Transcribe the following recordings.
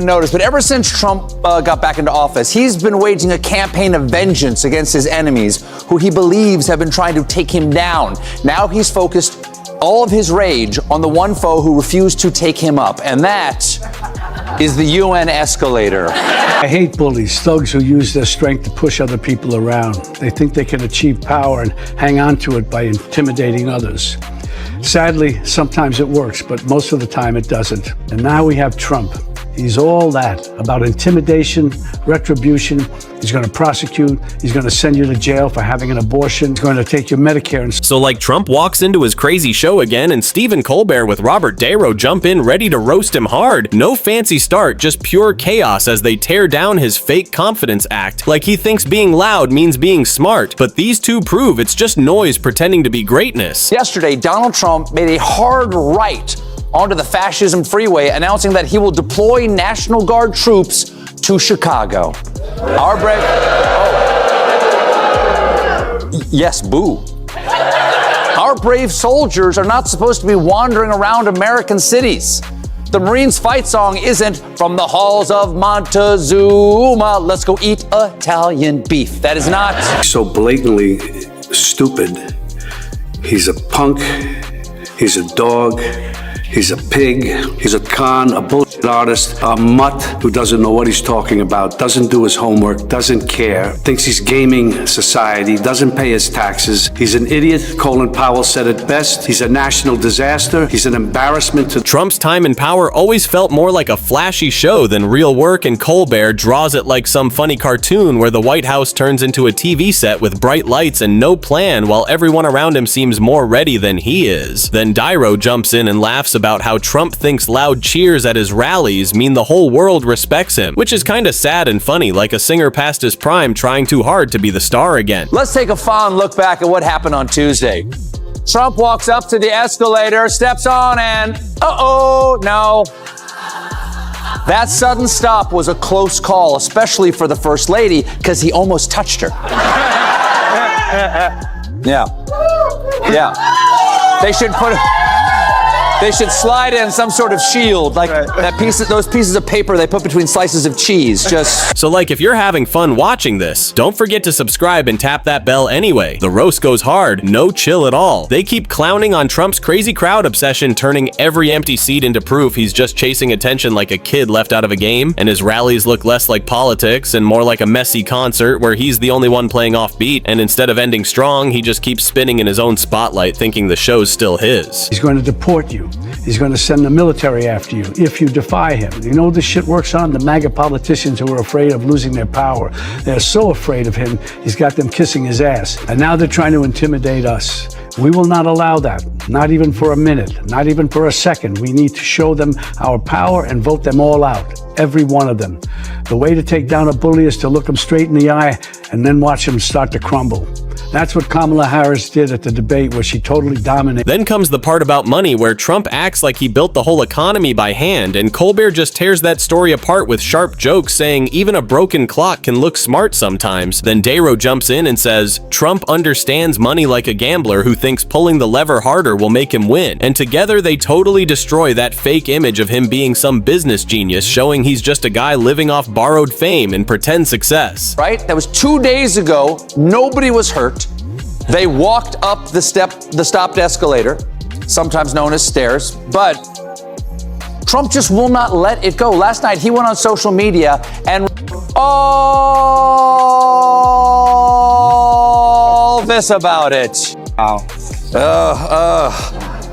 notice, but ever since Trump got back into office, he's been waging a campaign of vengeance against his enemies, who he believes have been trying to take him down. Now he's focused all of his rage on the one foe who refused to take him up, and that is the UN escalator. I hate bullies, thugs who use their strength to push other people around. They think they can achieve power and hang on to it by intimidating others. Sadly, sometimes it works, but most of the time it doesn't. And now we have Trump. He's all that, about intimidation, retribution. He's going to prosecute. He's going to send you to jail for having an abortion. He's going to take your Medicare. And so like Trump walks into his crazy show again and Stephen Colbert with Robert De Niro jump in ready to roast him hard. No fancy start, just pure chaos as they tear down his fake confidence act like he thinks being loud means being smart. But these two prove it's just noise pretending to be greatness. Yesterday, Donald Trump made a hard right onto the fascism freeway, announcing that he will deploy National Guard troops to Chicago. Our brave... Yes, boo. Our brave soldiers are not supposed to be wandering around American cities. The Marines' fight song isn't "From the halls of Montezuma, let's go eat Italian beef." That is not... So blatantly stupid. He's a punk. He's a dog. He's a pig, he's a con, a bullshit artist, a mutt who doesn't know what he's talking about, doesn't do his homework, doesn't care, thinks he's gaming society, doesn't pay his taxes. He's an idiot. Colin Powell said it best. He's a national disaster. He's an embarrassment to... Trump's time in power always felt more like a flashy show than real work, and Colbert draws it like some funny cartoon where the White House turns into a TV set with bright lights and no plan while everyone around him seems more ready than he is. Then De Niro jumps in and laughs about how Trump thinks loud cheers at his rallies mean the whole world respects him, which is kinda sad and funny, like a singer past his prime trying too hard to be the star again. Let's take a fond look back at what happened on Tuesday. Trump walks up to the escalator, steps on, and no. That sudden stop was a close call, especially for the First Lady, because he almost touched her. Yeah. They should slide in some sort of shield, like those pieces of paper they put between slices of cheese, just... So like, if you're having fun watching this, don't forget to subscribe and tap that bell anyway. The roast goes hard, no chill at all. They keep clowning on Trump's crazy crowd obsession, turning every empty seat into proof he's just chasing attention like a kid left out of a game, and his rallies look less like politics and more like a messy concert where he's the only one playing offbeat, and instead of ending strong, he just keeps spinning in his own spotlight thinking the show's still his. he's going to deport you. He's going to send the military after you if you defy him. You know what this shit works on? The MAGA politicians who are afraid of losing their power. They're so afraid of him, he's got them kissing his ass. And now they're trying to intimidate us. We will not allow that. Not even for a minute. Not even for a second. We need to show them our power and vote them all out. Every one of them. The way to take down a bully is to look him straight in the eye and then watch him start to crumble. That's what Kamala Harris did at the debate where she totally dominated. Then comes the part about money where Trump acts like he built the whole economy by hand, and Colbert just tears that story apart with sharp jokes saying even a broken clock can look smart sometimes. Then De Niro jumps in and says, Trump understands money like a gambler who thinks pulling the lever harder will make him win. And together they totally destroy that fake image of him being some business genius, showing he's just a guy living off borrowed fame and pretend success. Right? That was 2 days ago. Nobody was hurt. They walked up the stopped escalator, sometimes known as stairs, but Trump just will not let it go. Last night, he went on social media and all this about it. Wow.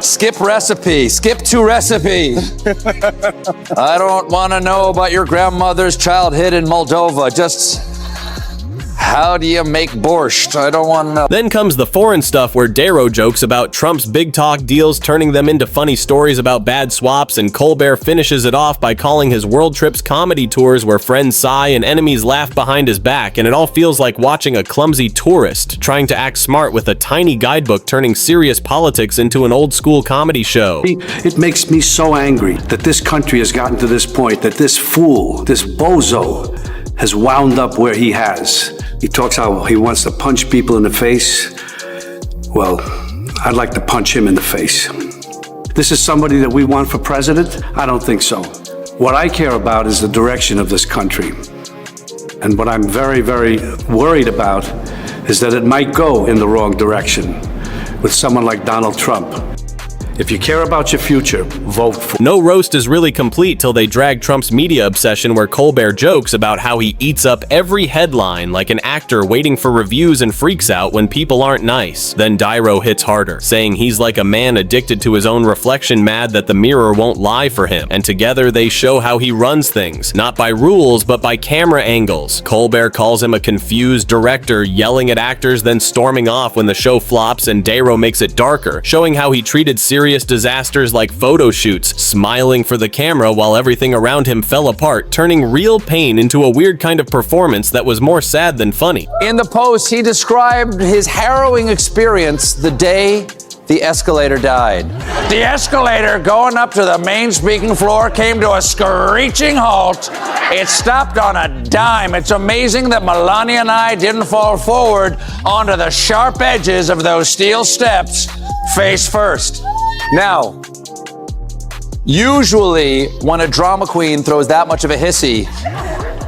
Skip recipe, skip to recipe. I don't want to know about your grandmother's childhood in Moldova. Just... how do you make borscht? I don't want to know. Then comes the foreign stuff where De Niro jokes about Trump's big talk deals turning them into funny stories about bad swaps, and Colbert finishes it off by calling his world trips comedy tours where friends sigh and enemies laugh behind his back, and it all feels like watching a clumsy tourist trying to act smart with a tiny guidebook turning serious politics into an old school comedy show. It makes me so angry that this country has gotten to this point, that this fool, this bozo, has wound up where he has. He talks how he wants to punch people in the face. Well, I'd like to punch him in the face. This is somebody that we want for president? I don't think so. What I care about is the direction of this country. And what I'm very, very worried about is that it might go in the wrong direction with someone like Donald Trump. If you care about your future, vote for. No roast is really complete till they drag Trump's media obsession where Colbert jokes about how he eats up every headline like an actor waiting for reviews and freaks out when people aren't nice. Then Niro hits harder, saying he's like a man addicted to his own reflection, mad that the mirror won't lie for him. And together they show how he runs things, not by rules but by camera angles. Colbert calls him a confused director, yelling at actors then storming off when the show flops, and Niro makes it darker, showing how he treated serious disasters like photo shoots, smiling for the camera while everything around him fell apart, turning real pain into a weird kind of performance that was more sad than funny. In the post, he described his harrowing experience the day the escalator died. The escalator going up to the main speaking floor came to a screeching halt. It stopped on a dime. It's amazing that Melania and I didn't fall forward onto the sharp edges of those steel steps face first. Now, usually when a drama queen throws that much of a hissy,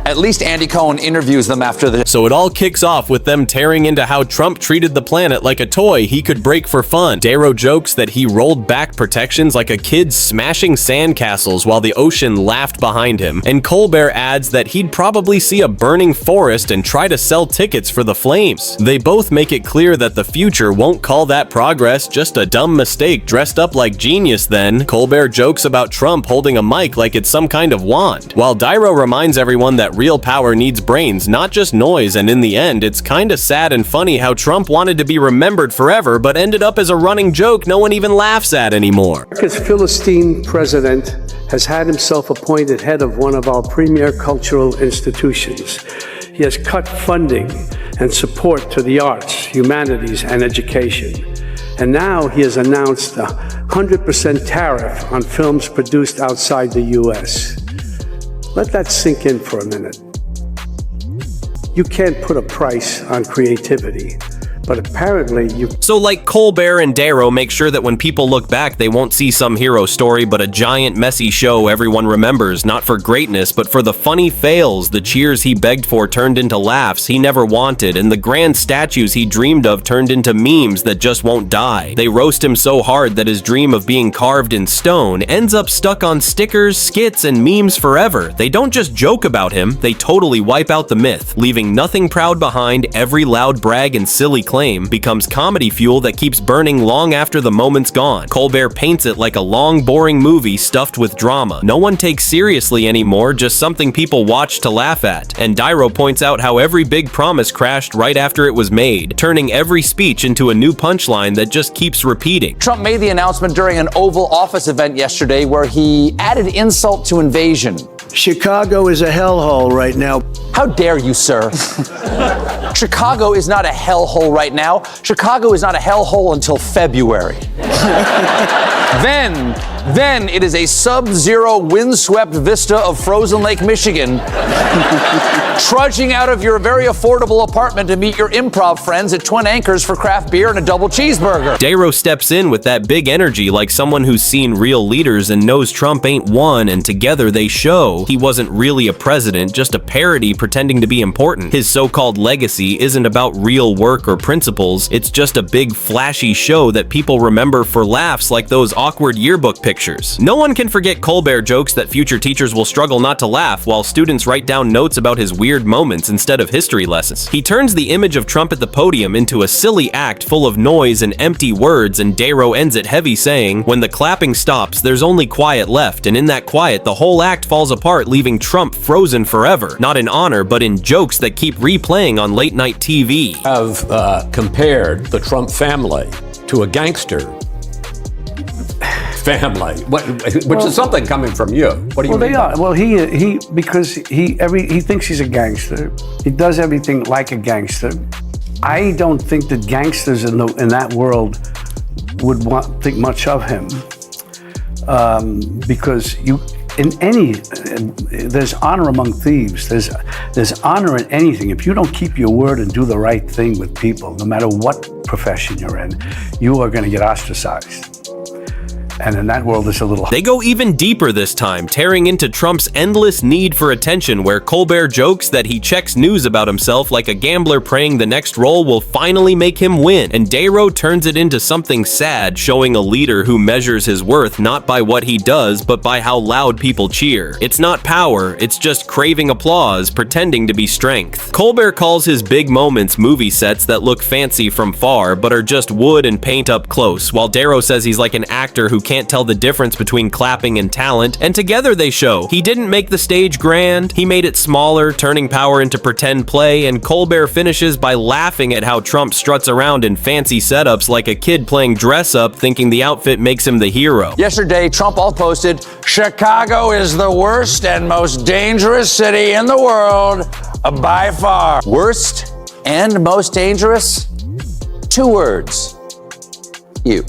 at least Andy Cohen interviews them after the. So it all kicks off with them tearing into how Trump treated the planet like a toy he could break for fun. Niro jokes that he rolled back protections like a kid smashing sandcastles while the ocean laughed behind him. And Colbert adds that he'd probably see a burning forest and try to sell tickets for the flames. They both make it clear that the future won't call that progress, just a dumb mistake dressed up like genius. Then Colbert jokes about Trump holding a mic like it's some kind of wand, while Niro reminds everyone that real power needs brains, not just noise. And in the end, it's kinda sad and funny how Trump wanted to be remembered forever but ended up as a running joke no one even laughs at anymore. America's Philistine president has had himself appointed head of one of our premier cultural institutions. He has cut funding and support to the arts, humanities, and education. And now he has announced a 100% tariff on films produced outside the U.S. Let that sink in for a minute. You can't put a price on creativity, but apparently you. So like Colbert and Niro make sure that when people look back, they won't see some hero story, but a giant messy show everyone remembers, not for greatness, but for the funny fails, the cheers he begged for turned into laughs he never wanted, and the grand statues he dreamed of turned into memes that just won't die. They roast him so hard that his dream of being carved in stone ends up stuck on stickers, skits, and memes forever. They don't just joke about him, they totally wipe out the myth, leaving nothing proud behind. Every loud brag and silly claim becomes comedy fuel that keeps burning long after the moment's gone. Colbert paints it like a long, boring movie stuffed with drama. No one takes seriously anymore, just something people watch to laugh at. And Niro points out how every big promise crashed right after it was made, turning every speech into a new punchline that just keeps repeating. Trump made the announcement during an Oval Office event yesterday where he added insult to invasion. Chicago is a hellhole right now. How dare you, sir? Chicago is not a hellhole right now. Chicago is not a hellhole until February. Then it is a sub-zero windswept vista of frozen Lake Michigan, trudging out of your very affordable apartment to meet your improv friends at Twin Anchors for craft beer and a double cheeseburger. Niro steps in with that big energy like someone who's seen real leaders and knows Trump ain't one, and together they show he wasn't really a president, just a parody pretending to be important. His so-called legacy isn't about real work or principles, it's just a big flashy show that people remember for laughs like those awkward yearbook pictures. No one can forget Colbert jokes that future teachers will struggle not to laugh while students write down notes about his weird moments instead of history lessons. He turns the image of Trump at the podium into a silly act full of noise and empty words, and Niro ends it heavy, saying, "When the clapping stops, there's only quiet left, and in that quiet, the whole act falls apart, leaving Trump frozen forever, not in honor, but in jokes that keep replaying on late-night TV." Have compared the Trump family to a gangster family, which is something coming from you. What do you mean? Well, they are. Well, because he thinks he's a gangster. He does everything like a gangster. I don't think that gangsters in that world would think much of him, because there's honor among thieves. There's honor in anything. If you don't keep your word and do the right thing with people, no matter what profession you're in, you are going to get ostracized. And in that world, it's a little... They go even deeper this time, tearing into Trump's endless need for attention, where Colbert jokes that he checks news about himself like a gambler praying the next roll will finally make him win, and De Niro turns it into something sad, showing a leader who measures his worth not by what he does, but by how loud people cheer. It's not power, it's just craving applause, pretending to be strength. Colbert calls his big moments movie sets that look fancy from far, but are just wood and paint up close, while De Niro says he's like an actor who can't tell the difference between clapping and talent, and together they show. He didn't make the stage grand, he made it smaller, turning power into pretend play, and Colbert finishes by laughing at how Trump struts around in fancy setups like a kid playing dress-up, thinking the outfit makes him the hero. Yesterday, Trump all posted, "Chicago is the worst and most dangerous city in the world, by far." Worst and most dangerous? 2 words. You.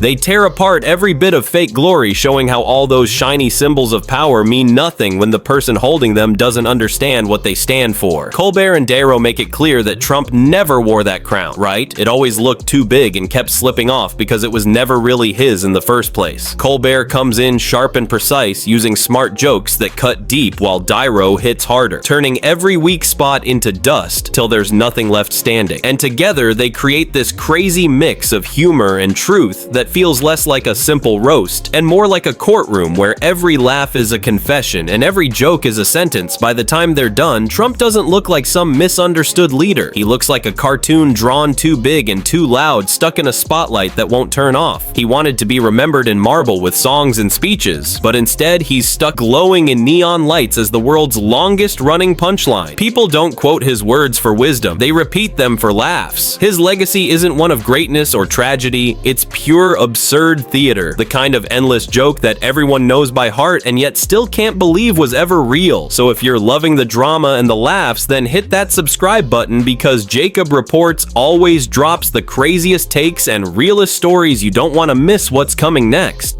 They tear apart every bit of fake glory, showing how all those shiny symbols of power mean nothing when the person holding them doesn't understand what they stand for. Colbert and De Niro make it clear that Trump never wore that crown, right? It always looked too big and kept slipping off because it was never really his in the first place. Colbert comes in sharp and precise, using smart jokes that cut deep while De Niro hits harder, turning every weak spot into dust till there's nothing left standing. And together they create this crazy mix of humor and truth that feels less like a simple roast and more like a courtroom where every laugh is a confession and every joke is a sentence. By the time they're done, Trump doesn't look like some misunderstood leader. He looks like a cartoon drawn too big and too loud, stuck in a spotlight that won't turn off. He wanted to be remembered in marble with songs and speeches, but instead he's stuck glowing in neon lights as the world's longest running punchline. People don't quote his words for wisdom, they repeat them for laughs. His legacy isn't one of greatness or tragedy, it's pure absurd theater, the kind of endless joke that everyone knows by heart and yet still can't believe was ever real. So if you're loving the drama and the laughs, then hit that subscribe button, because Jacob Reports always drops the craziest takes and realest stories. You don't want to miss what's coming next.